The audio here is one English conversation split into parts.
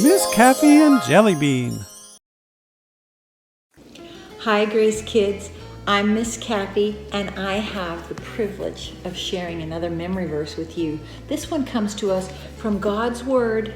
Miss Kathy and Jellybean. Hi, Grace Kids. I'm Miss Kathy, and I have the privilege of sharing another memory verse with you. This one comes to us from God's Word,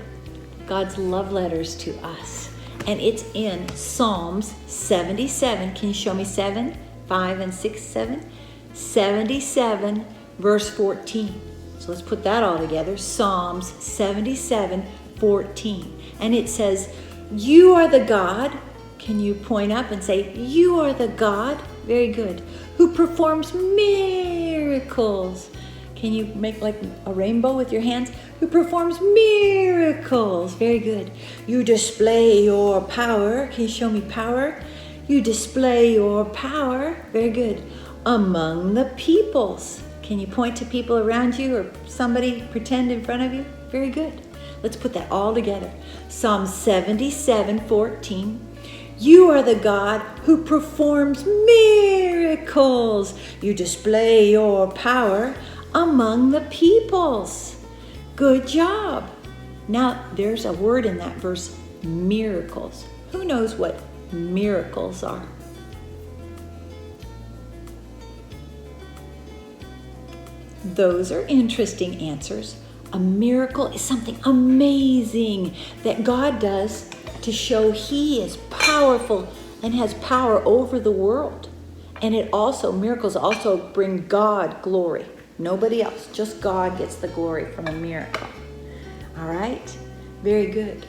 God's love letters to us. And it's in Psalms 77. Can you show me 7, 5, and 6, 7? 77, verse 14. So let's put that all together. Psalms 77, 14. And it says, "You are the God." Can you point up and say, "You are the God"? Very good. "Who performs miracles." Can you make like a rainbow with your hands? "Who performs miracles." Very good. "You display your power." Can you show me power? "You display your power." Very good. "Among the peoples." Can you point to people around you or somebody pretend in front of you? Very good. Let's put that all together. Psalm 77, 14. "You are the God who performs miracles. You display your power among the peoples." Good job. Now, there's a word in that verse, miracles. Who knows what miracles are? Those are interesting answers. A miracle is something amazing that God does to show He is powerful and has power over the world. And miracles also bring God glory. Nobody else, just God gets the glory from a miracle. All right? Very good.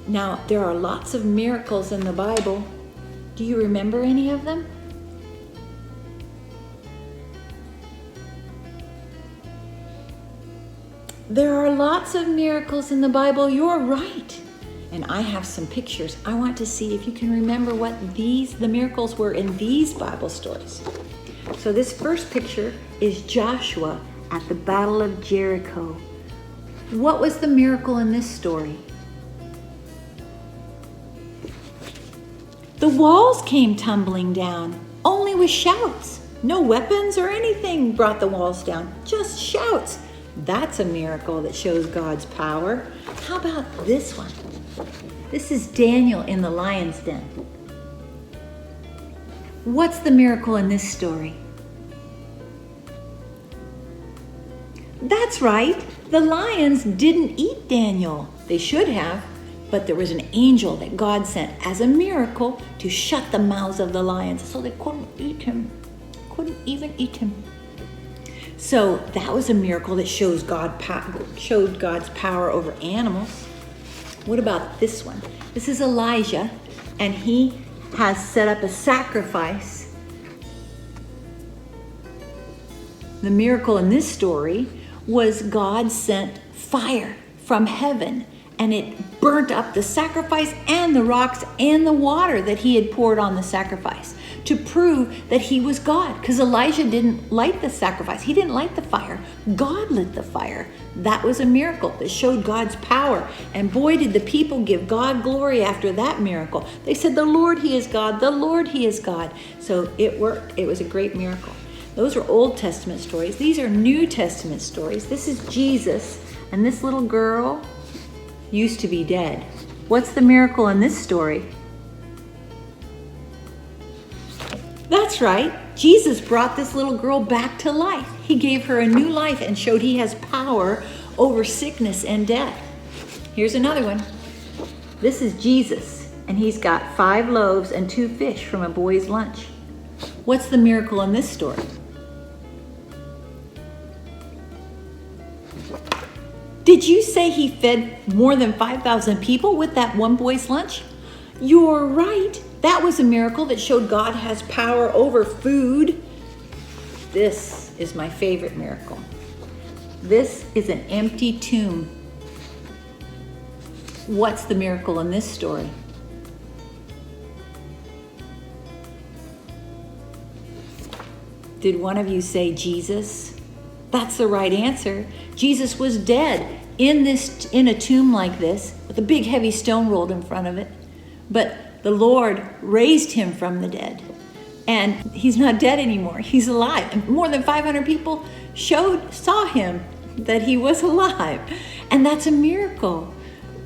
Now, there are lots of miracles in the Bible. Do you remember any of them? There are lots of miracles in the Bible. You're right. And I have some pictures. I want to see if you can remember what the miracles were in these Bible stories. So this first picture is Joshua at the Battle of Jericho. What was the miracle in this story? The walls came tumbling down, only with shouts. No weapons or anything brought the walls down, just shouts. That's a miracle that shows God's power. How about this one? This is Daniel in the lion's den. What's the miracle in this story? That's right. The lions didn't eat Daniel. They should have, but there was an angel that God sent as a miracle to shut the mouths of the lions so they couldn't eat him. Couldn't even eat him. So that was a miracle that showed God's power over animals. What about this one? This is Elijah, and he has set up a sacrifice. The miracle in this story was God sent fire from heaven, and it burnt up the sacrifice and the rocks and the water that he had poured on the sacrifice to prove that he was God, because Elijah didn't light the sacrifice. He didn't light the fire. God lit the fire. That was a miracle that showed God's power. And boy, did the people give God glory after that miracle. They said, "The Lord, He is God. The Lord, He is God." So it worked. It was a great miracle. Those are Old Testament stories. These are New Testament stories. This is Jesus, and this little girl used to be dead. What's the miracle in this story? That's right. Jesus brought this little girl back to life. He gave her a new life and showed He has power over sickness and death. Here's another one. This is Jesus, and He's got 5 loaves and 2 fish from a boy's lunch. What's the miracle in this story? Did you say He fed more than 5,000 people with that one boy's lunch? You're right. That was a miracle that showed God has power over food. This is my favorite miracle. This is an empty tomb. What's the miracle in this story? Did one of you say Jesus? That's the right answer. Jesus was dead in a tomb like this with a big heavy stone rolled in front of it. But the Lord raised Him from the dead. And He's not dead anymore. He's alive. And more than 500 people saw Him, that He was alive. And that's a miracle.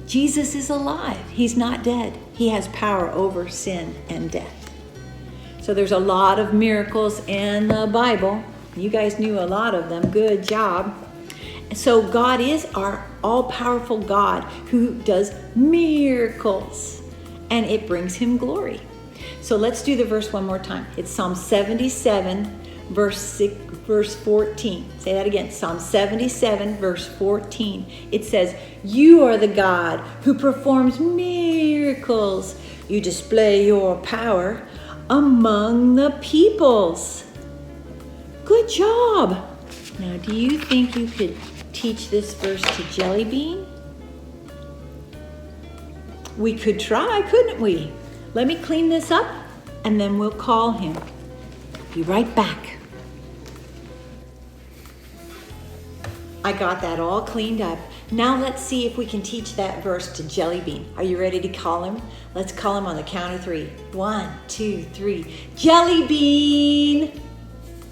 Jesus is alive. He's not dead. He has power over sin and death. So there's a lot of miracles in the Bible. You guys knew a lot of them. Good job. So God is our all-powerful God who does miracles, and it brings him glory. So let's do the verse one more time. It's Psalm 77, verse 14. Say that again. Psalm 77, verse 14. It says, "You are the God who performs miracles. You display your power among the peoples." Good job. Now, do you think you could teach this verse to Jellybean? We could try, couldn't we? Let me clean this up, and then we'll call him. Be right back. I got that all cleaned up. Now let's see if we can teach that verse to Jellybean. Are you ready to call him? Let's call him on the count of 3. 1, 2, 3. Jellybean!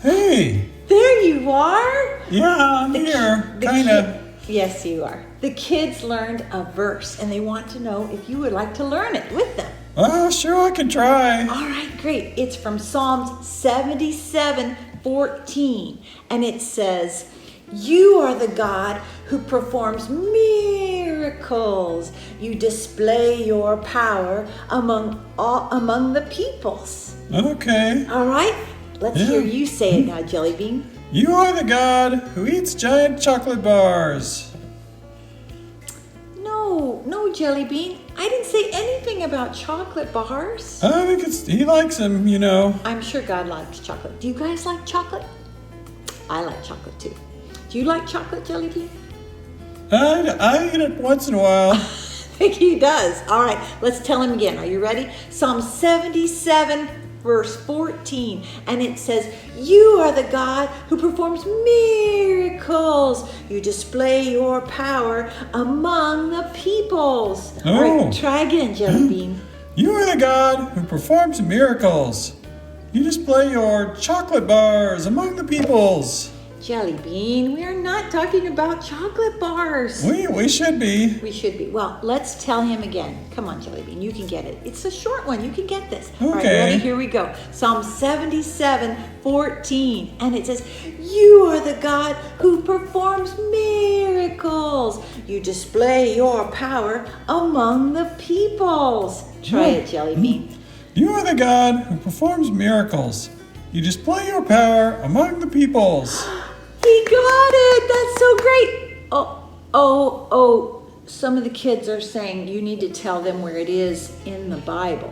Hey! There you are! Yeah, I'm here. Kinda. Yes, you are. The kids learned a verse, and they want to know if you would like to learn it with them. Oh, sure, I can try. All right, great. It's from Psalms 77:14, and it says, "You are the God who performs miracles. You display your power among the peoples." Okay. All right, let's hear you say it now, Jellybean. You are the God who eats giant chocolate bars. No, Jellybean. I didn't say anything about chocolate bars. I think he likes them, you know. I'm sure God likes chocolate. Do you guys like chocolate? I like chocolate too. Do you like chocolate, Jellybean? I eat it once in a while. I think he does. All right, let's tell him again. Are you ready? Psalm 77, verse 14. And it says, "You are the God who performs miracles. You display your power among the peoples." All right, try again, Jellybean. You are the God who performs miracles. You display your chocolate bars among the peoples. Jellybean, we are not talking about chocolate bars. We should be. We should be. Well, let's tell him again. Come on, Jellybean, you can get it. It's a short one. You can get this. Okay. All right, ready? Here we go. Psalm 77:14. And it says, "You are the God who performs miracles. You display your power among the peoples." Try it, Jellybean. You are the God who performs miracles. You display your power among the peoples. He got it. That's so great. Oh. Some of the kids are saying you need to tell them where it is in the Bible.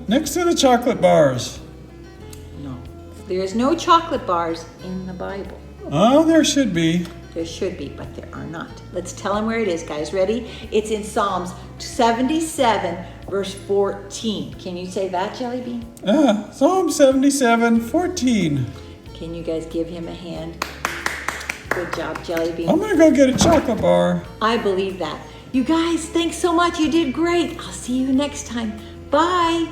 Next to the chocolate bars. No. There is no chocolate bars in the Bible. Oh, there should be. There should be, but there are not. Let's tell them where it is, guys. Ready? It's in Psalms 77, verse 14. Can you say that, Jellybean? Psalm 77:14. Can you guys give him a hand? Good job, Jellybean. I'm gonna go get a chocolate bar. I believe that. You guys, thanks so much. You did great. I'll see you next time. Bye.